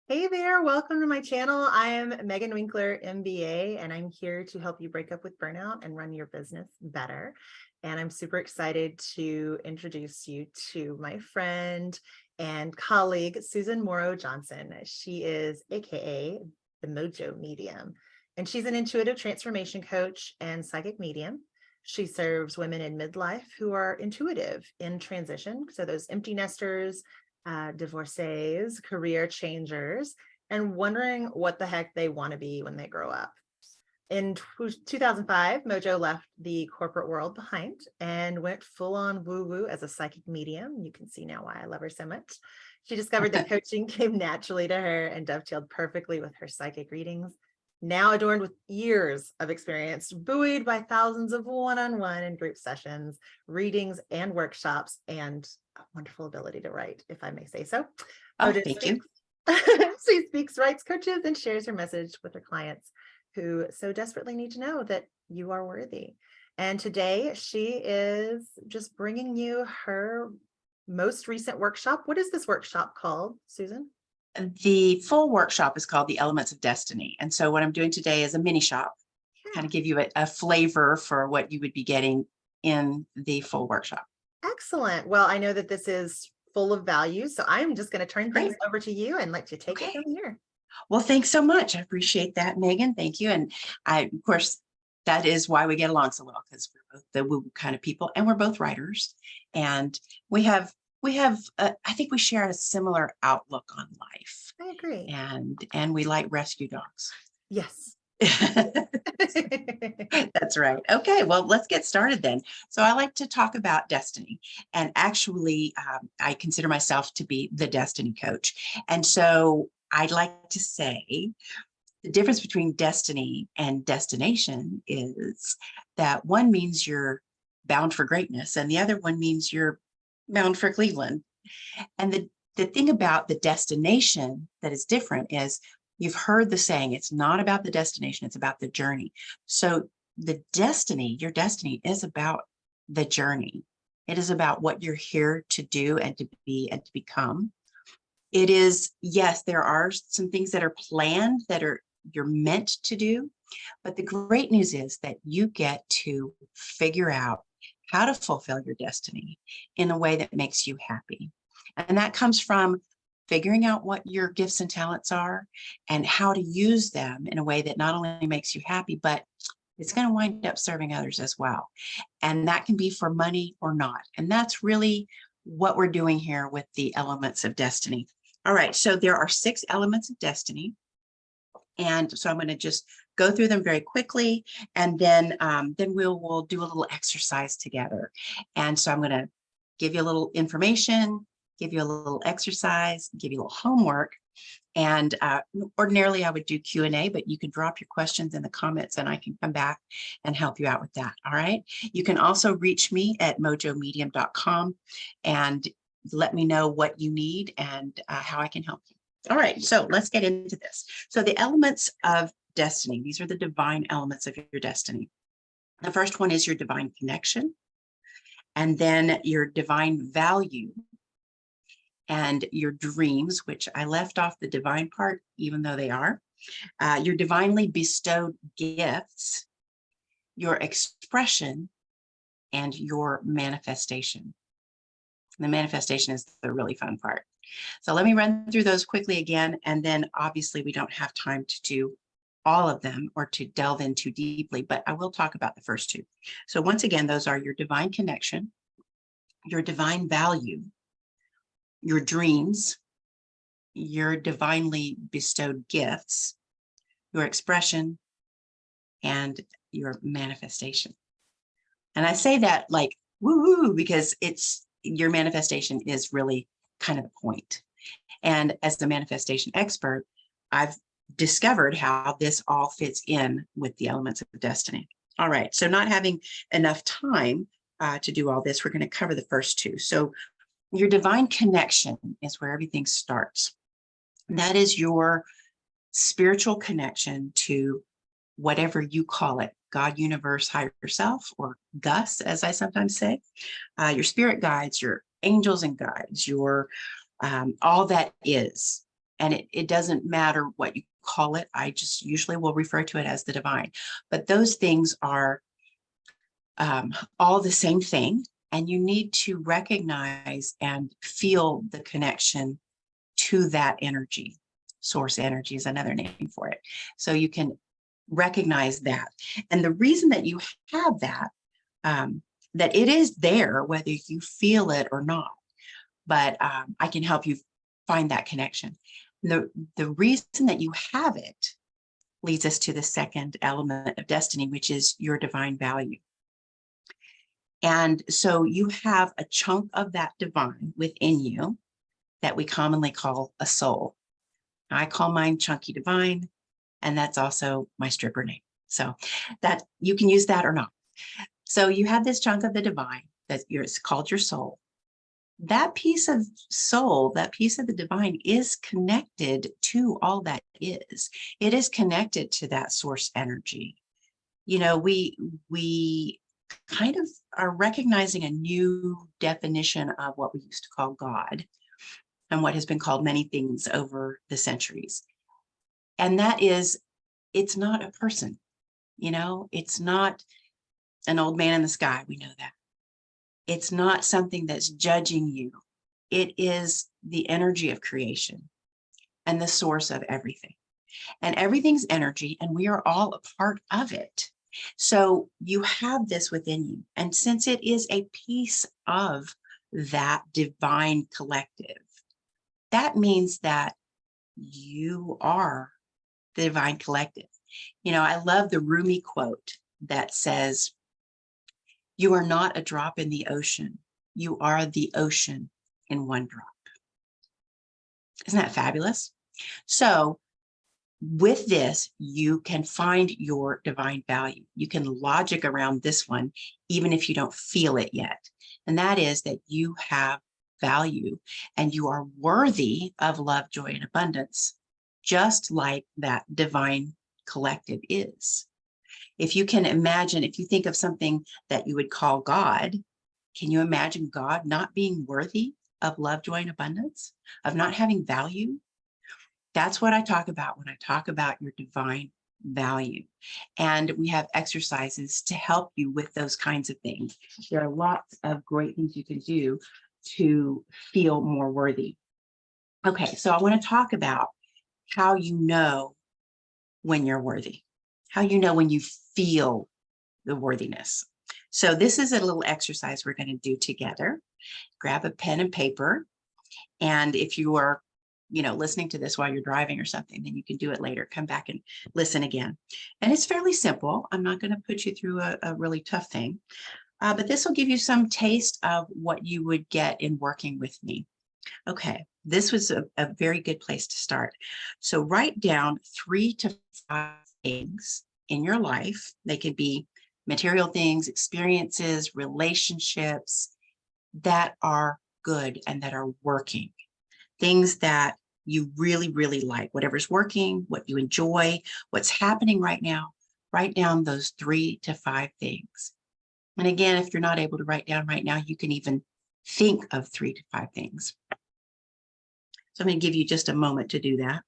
Hey there, welcome to my channel. I am Megan Winkler, MBA, and I'm here to help you break up with burnout and run your business better. And I'm super excited to introduce you to my friend and colleague, Susan Morrow-Johnson. She is AKA the MoJo Medium, and she's an intuitive transformation coach and psychic medium. She serves women in midlife who are intuitive in transition. So those empty nesters, divorcees, career changers, and wondering what the heck they want to be when they grow up. In 2005, Mojo left the corporate world behind and went full on woo woo as a psychic medium. You can see now why I love her so much. She discovered that coaching came naturally to her and dovetailed perfectly with her psychic readings. Now adorned with years of experience, buoyed by thousands of one-on-one and group sessions, readings, and workshops, and a wonderful ability to write, if I may say so. Oh, Mojo thank you. she speaks, writes, coaches, and shares her message with her clients who so desperately need to know that you are worthy. And today she is just bringing you her most recent workshop. What is this workshop called, Susan? The full workshop is called The Elements of Destiny. And so what I'm doing today is a mini shop, kind of give you a flavor for what you would be getting in the full workshop. Excellent. Well, I know that this is full of value, so I'm just going to turn things Great. over to you and let you take it Okay. from here. Well, thanks so much. I appreciate that, Megan. Thank you. And of course, that is why we get along so well, because we're both the woo kind of people, and we're both writers. And I think we share a similar outlook on life, I agree. and we like rescue dogs. Yes. That's right. Okay, well, let's get started then. So I like to talk about destiny, and actually, I consider myself to be the destiny coach. And so I'd like to say the difference between destiny and destination is that one means you're bound for greatness, and the other one means you're bound for Cleveland. And the thing about the destination that is different is you've heard the saying, it's not about the destination, it's about the journey. So your destiny is about the journey. It is about what you're here to do and to be and to become. It is, yes, there are some things that are planned you're meant to do, but the great news is that you get to figure out how to fulfill your destiny in a way that makes you happy. And that comes from figuring out what your gifts and talents are and how to use them in a way that not only makes you happy, but it's going to wind up serving others as well. And that can be for money or not. And that's really what we're doing here with the elements of destiny. All right, so there are 6 elements of destiny. And so I'm going to just go through them very quickly, and then we'll do a little exercise together. And so I'm going to give you a little information, give you a little exercise, give you a little homework. And ordinarily I would do Q&A, but you can drop your questions in the comments and I can come back and help you out with that. All right. You can also reach me at mojomedium.com and let me know what you need and how I can help you. All right. So let's get into this. So the elements of destiny, these are the divine elements of your destiny. The first one is your divine connection, and then your divine value, and your dreams, which I left off the divine part, even though they are, your divinely bestowed gifts, your expression, and your manifestation. The manifestation is the really fun part. So let me run through those quickly again, and then obviously we don't have time to do all of them or to delve in too deeply, but I will talk about the first 2. So once again, those are your divine connection, your divine value, your dreams, your divinely bestowed gifts, your expression, and your manifestation. And I say that like woo-woo because your manifestation is really kind of the point. And as the manifestation expert, I've discovered how this all fits in with the elements of destiny. All right, so not having enough time to do all this, we're going to cover the first 2. So your divine connection is where everything starts. That is your spiritual connection to whatever you call it, God, universe, higher self, or Gus, as I sometimes say, your spirit guides, your angels and guides, your all that is. And it doesn't matter what you call it. I just usually will refer to it as the divine. But those things are all the same thing. And you need to recognize and feel the connection to that energy. Source energy is another name for it. So you can recognize that. And the reason that you have that, that it is there, whether you feel it or not, but I can help you find that connection. The reason that you have it leads us to the second element of destiny, which is your divine value. And so you have a chunk of that divine within you that we commonly call a soul. I call mine Chunky Divine, and that's also my stripper name. So that you can use that or not. So you have this chunk of the divine it's called your soul. That piece of soul, that piece of the divine is connected to all that is. It is connected to that source energy. You know, we kind of are recognizing a new definition of what we used to call God and what has been called many things over the centuries. And that is, it's not a person, you know, it's not an old man in the sky. We know that. It's not something that's judging you. It is the energy of creation and the source of everything. And everything's energy, and we are all a part of it. So you have this within you. And since it is a piece of that divine collective, that means that you are the divine collective. You know, I love the Rumi quote that says, "You are not a drop in the ocean. You are the ocean in one drop." Isn't that fabulous? So with this, you can find your divine value. You can logic around this one, even if you don't feel it yet. And that is that you have value and you are worthy of love, joy, and abundance, just like that divine collective is. If you can imagine, if you think of something that you would call God, can you imagine God not being worthy of love, joy, and abundance, of not having value? That's what I talk about when I talk about your divine value. And we have exercises to help you with those kinds of things. There are lots of great things you can do to feel more worthy. Okay, so I want to talk about how you know when you're worthy, how you know when you feel the worthiness. So this is a little exercise we're going to do together. Grab a pen and paper. And if you are listening to this while you're driving or something, then you can do it later. Come back and listen again. And it's fairly simple. I'm not going to put you through a really tough thing, but this will give you some taste of what you would get in working with me. Okay, this was a very good place to start. So write down 3 to 5 things in your life. They could be material things, experiences, relationships that are good and that are working. Things that you really, really like, whatever's working, what you enjoy, what's happening right now. Write down those 3 to 5 things. And again, if you're not able to write down right now, you can even think of 3 to 5 things. So I'm going to give you just a moment to do that.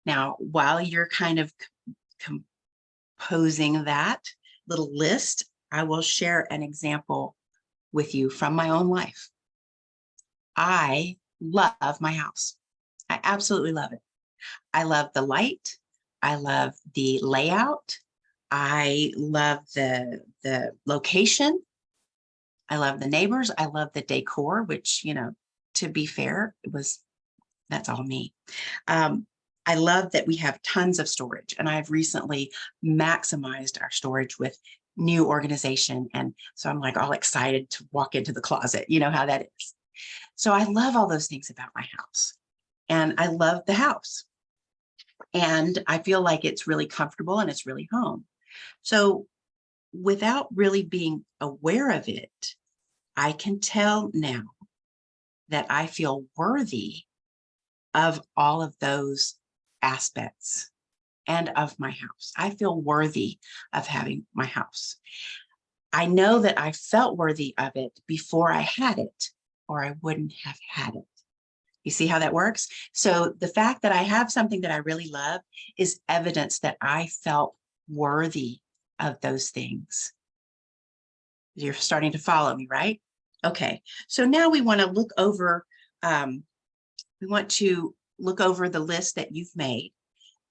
Now, while you're kind of composing that little list, I will share an example with you from my own life. I love my house. I absolutely love it. I love the light. I love the layout. I love the location. I love the neighbors. I love the decor, which, to be fair, that's all me. I love that we have tons of storage, and I've recently maximized our storage with new organization. And so I'm like all excited to walk into the closet. You know how that is. So I love all those things about my house, and I love the house, and I feel like it's really comfortable and it's really home. So without really being aware of it, I can tell now that I feel worthy of all of those aspects and of my house. I feel worthy of having my house. I know that I felt worthy of it before I had it, or I wouldn't have had it. You see how that works? So the fact that I have something that I really love is evidence that I felt worthy of those things. You're starting to follow me, right? Okay, so now we want to look over, the list that you've made.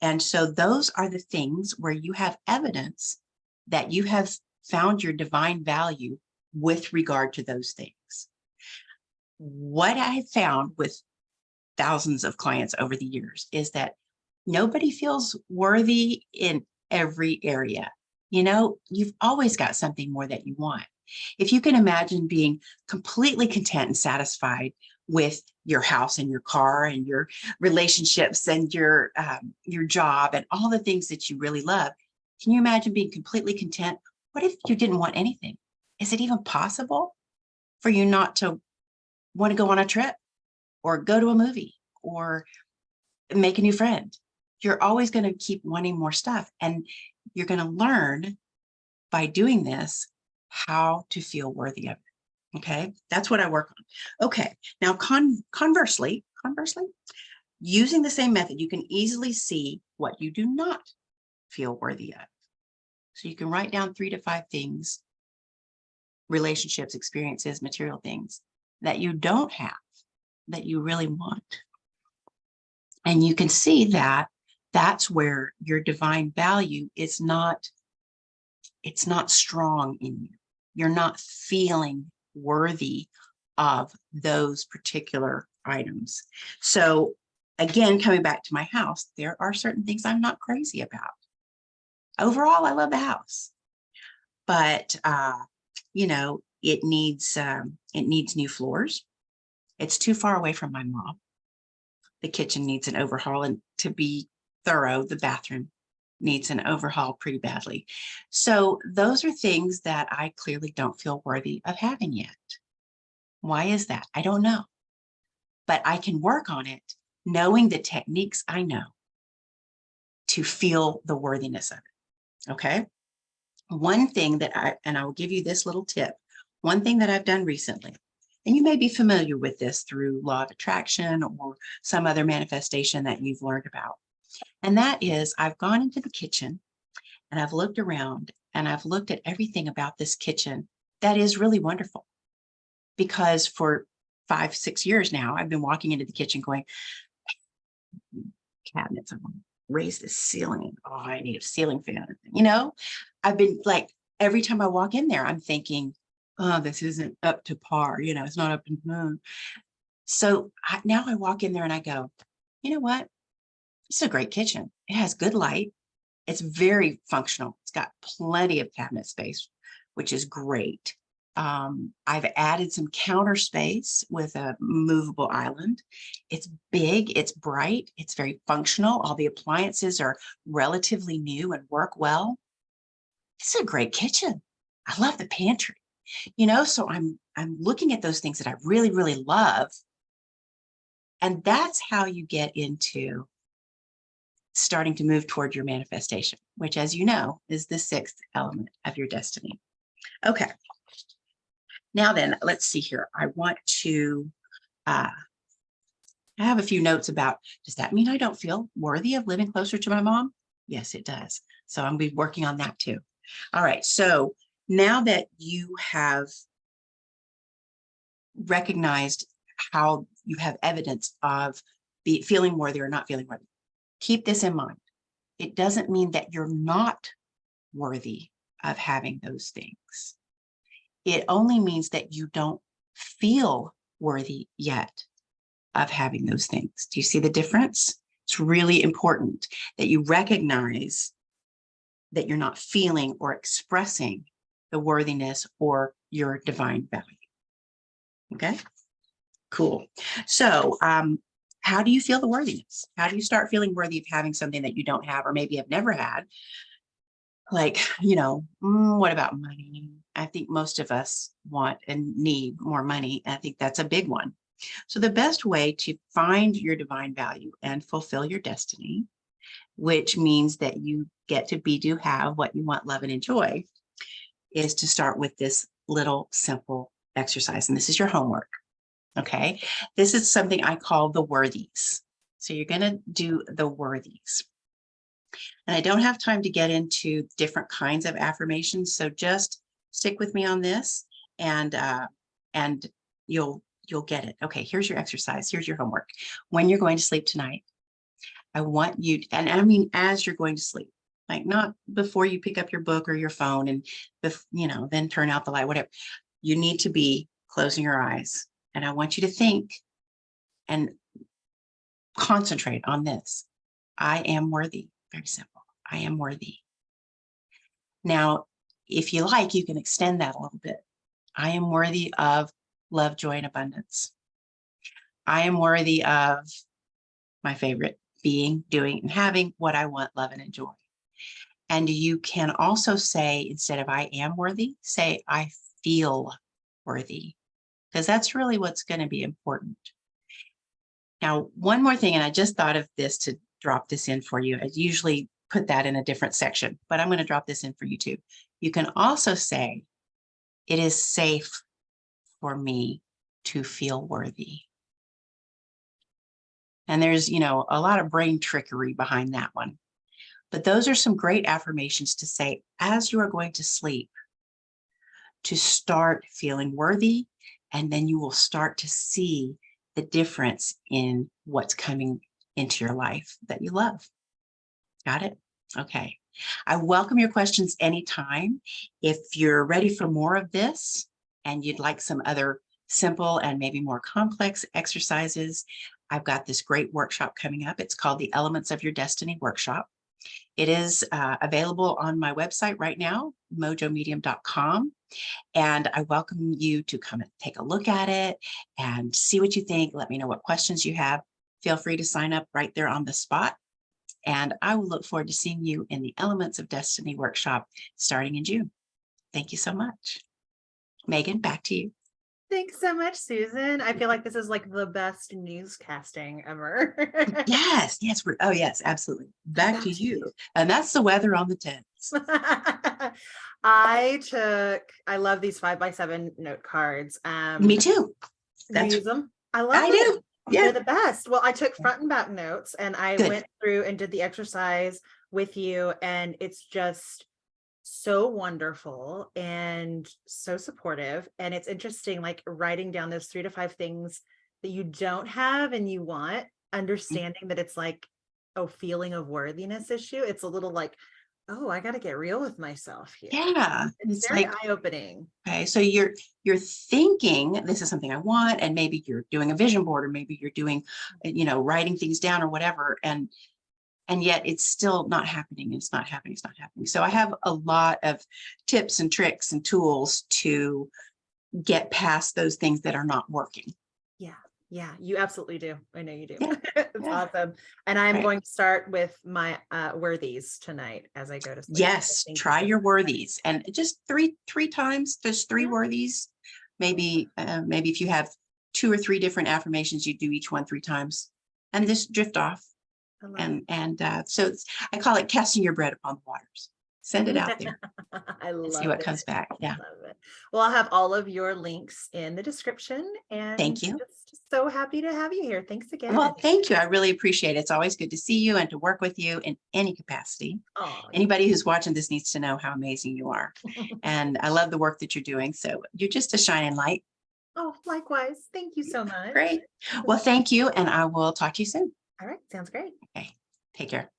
And so those are the things where you have evidence that you have found your divine value with regard to those things. What I found with thousands of clients over the years is that nobody feels worthy in every area. You know, you've always got something more that you want. If you can imagine being completely content and satisfied with your house and your car and your relationships and your job and all the things that you really love, can you imagine being completely content? What if you didn't want anything? Is it even possible for you not to want to go on a trip or go to a movie or make a new friend? You're always going to keep wanting more stuff, and you're going to learn by doing this how to feel worthy of it. Okay, that's what I work on. Okay, now conversely, using the same method, you can easily see what you do not feel worthy of. So you can write down 3 to 5 things, relationships, experiences, material things that you don't have, that you really want. And you can see that that's where your divine value is not, it's not strong in you. You're not feeling worthy of those particular items. So again, coming back to my house, there are certain things I'm not crazy about. Overall, I love the house, but you know, it needs new floors. It's too far away from my mom. The kitchen needs an overhaul, and to be thorough, the bathroom needs an overhaul pretty badly. So those are things that I clearly don't feel worthy of having yet. Why is that? I don't know, but I can work on it, knowing the techniques I know to feel the worthiness of it. Okay. One thing that I will give you this little tip. One thing that I've done recently, and you may be familiar with this through law of attraction or some other manifestation that you've learned about. And that is, I've gone into the kitchen and I've looked around and I've looked at everything about this kitchen that is really wonderful. Because for 5, 6 years now, I've been walking into the kitchen going, cabinets, I want to raise the ceiling. Oh, I need a ceiling fan. You know, I've been like, every time I walk in there, I'm thinking, oh, this isn't up to par. You know, it's not up to par. So now I walk in there and I go, you know what? It's a great kitchen. It has good light. It's very functional. It's got plenty of cabinet space, which is great. I've added some counter space with a movable island. It's big, it's bright, it's very functional. All the appliances are relatively new and work well. It's a great kitchen. I love the pantry, you know, so I'm looking at those things that I really, really love. And that's how you get into starting to move toward your manifestation, which, as you know, is the 6th element of your destiny. Okay. Now then, let's see here. I want to, I have a few notes about, does that mean I don't feel worthy of living closer to my mom? Yes, it does. So I'm going to be working on that too. All right. So now that you have recognized how you have evidence of feeling worthy or not feeling worthy, keep this in mind. It doesn't mean that you're not worthy of having those things. It only means that you don't feel worthy yet of having those things. Do you see the difference? It's really important that you recognize that you're not feeling or expressing the worthiness or your divine value. Okay, cool. So how do you feel the worthiness? How do you start feeling worthy of having something that you don't have or maybe have never had? Like, you know, what about money? I think most of us want and need more money. I think that's a big one. So the best way to find your divine value and fulfill your destiny, which means that you get to be, do, have what you want, love, and enjoy, is to start with this little simple exercise. And this is your homework. Okay. This is something I call the worthies. So you're going to do the worthies. And I don't have time to get into different kinds of affirmations. So just stick with me on this and you'll get it. Okay, here's your exercise. Here's your homework. When you're going to sleep tonight, I want you, and I mean, as you're going to sleep, like not before you pick up your book or your phone and, then turn out the light, whatever. You need to be closing your eyes. And I want you to think and concentrate on this. I am worthy. Very simple. I am worthy. Now, if you like, you can extend that a little bit. I am worthy of love, joy, and abundance. I am worthy of my favorite, being, doing, and having what I want, love, and enjoy. And you can also say, instead of I am worthy, say I feel worthy, because that's really what's going to be important. Now, one more thing, and I just thought of this to drop this in for you. I usually put that in a different section, but I'm going to drop this in for you too. You can also say, it is safe for me to feel worthy. And there's, a lot of brain trickery behind that one. But those are some great affirmations to say as you are going to sleep, to start feeling worthy, and then you will start to see the difference in what's coming into your life that you love. Got it? Okay. I welcome your questions anytime. If you're ready for more of this and you'd like some other simple and maybe more complex exercises, I've got this great workshop coming up. It's called the Elements of Your Destiny Workshop. It is available on my website right now, mojomedium.com. And I welcome you to come and take a look at it and see what you think. Let me know what questions you have. Feel free to sign up right there on the spot. And I will look forward to seeing you in the Elements of Destiny workshop starting in June. Thank you so much. Megan, back to you. Thanks so much, Susan. I feel like this is like the best newscasting ever. Yes. Oh, yes, absolutely. Back to you. And that's the weather on the 10s. I love these 5x7 note cards. Me too. Do you use them? I love them. do. Yeah. They're the best. Well, I took front and back notes and I went through and did the exercise with you, and it's just so wonderful and so supportive. And it's interesting, like writing down those 3 to 5 things that you don't have and you want, understanding that it's like a feeling of worthiness issue. It's a little like, oh, I got to get real with myself here. Yeah. It's very eye-opening. Okay. So you're thinking this is something I want, and maybe you're doing a vision board, or maybe you're doing, writing things down or whatever. And yet it's still not happening. It's not happening. It's not happening. So I have a lot of tips and tricks and tools to get past those things that are not working. Yeah, you absolutely do. I know you do. Yeah. It's awesome. And I'm going to start with my worthies tonight as I go to sleep. Yes, try your worthies, and just three times, just 3 worthies. Maybe if you have 2 or 3 different affirmations, you do each one 3 times and just drift off. So I call it casting your bread upon the waters. Send it out there. I love it. See what comes back. Yeah. Love it. Well, I'll have all of your links in the description, and thank you. Just so happy to have you here. Thanks again. Well, thank you. I really appreciate it. It's always good to see you and to work with you in any capacity. Anybody who's watching this needs to know how amazing you are. And I love the work that you're doing. So you're just a shining light. Oh, likewise. Thank you so much. Great. Well, thank you. And I will talk to you soon. All right. Sounds great. Okay. Take care.